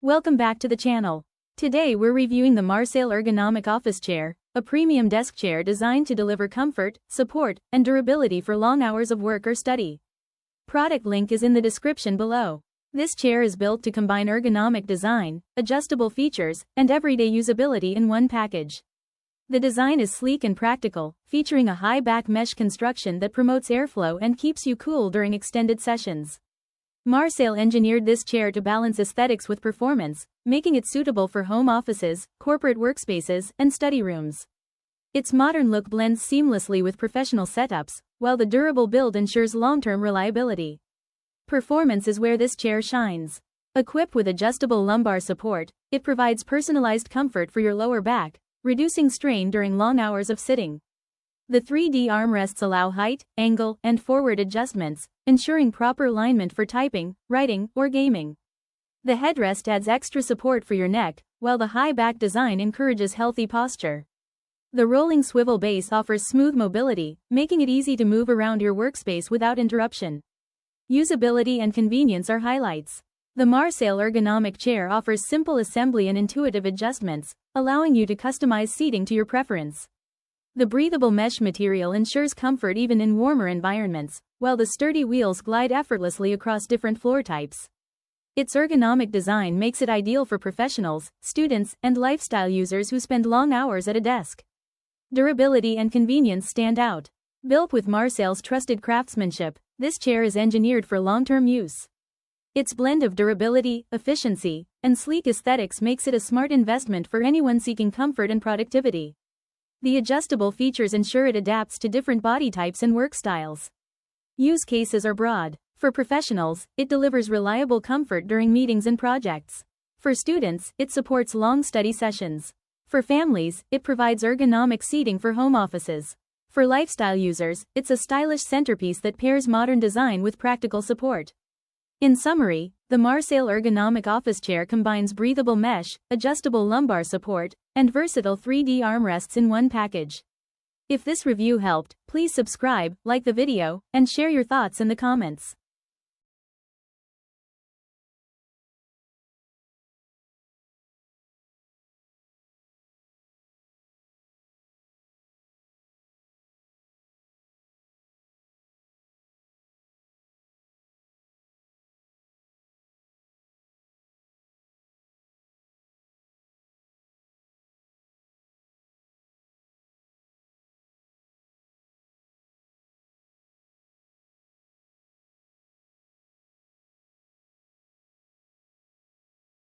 Welcome back to the channel. Today we're reviewing the Marsail Ergonomic Office Chair, a premium desk chair designed to deliver comfort, support, and durability for long hours of work or study. Product link is in the description below. This chair is built to combine ergonomic design, adjustable features, and everyday usability in one package. The design is sleek and practical, featuring a high back mesh construction that promotes airflow and keeps you cool during extended sessions. Marsail engineered this chair to balance aesthetics with performance, making it suitable for home offices, corporate workspaces, and study rooms. Its modern look blends seamlessly with professional setups, while the durable build ensures long-term reliability. Performance is where this chair shines. Equipped with adjustable lumbar support, it provides personalized comfort for your lower back, reducing strain during long hours of sitting. The 3D armrests allow height, angle, and forward adjustments, ensuring proper alignment for typing, writing, or gaming. The headrest adds extra support for your neck, while the high back design encourages healthy posture. The rolling swivel base offers smooth mobility, making it easy to move around your workspace without interruption. Usability and convenience are highlights. The Marsail Ergonomic Chair offers simple assembly and intuitive adjustments, allowing you to customize seating to your preference. The breathable mesh material ensures comfort even in warmer environments, while the sturdy wheels glide effortlessly across different floor types. Its ergonomic design makes it ideal for professionals, students, and lifestyle users who spend long hours at a desk. Durability and convenience stand out. Built with Marsail's trusted craftsmanship, this chair is engineered for long-term use. Its blend of durability, efficiency, and sleek aesthetics makes it a smart investment for anyone seeking comfort and productivity. The adjustable features ensure it adapts to different body types and work styles. Use cases are broad. For professionals, it delivers reliable comfort during meetings and projects. For students, it supports long study sessions. For families, it provides ergonomic seating for home offices. For lifestyle users, it's a stylish centerpiece that pairs modern design with practical support. In summary, the Marsail Ergonomic Office Chair combines breathable mesh, adjustable lumbar support, and versatile 3D armrests in one package. If this review helped, please subscribe, like the video, and share your thoughts in the comments.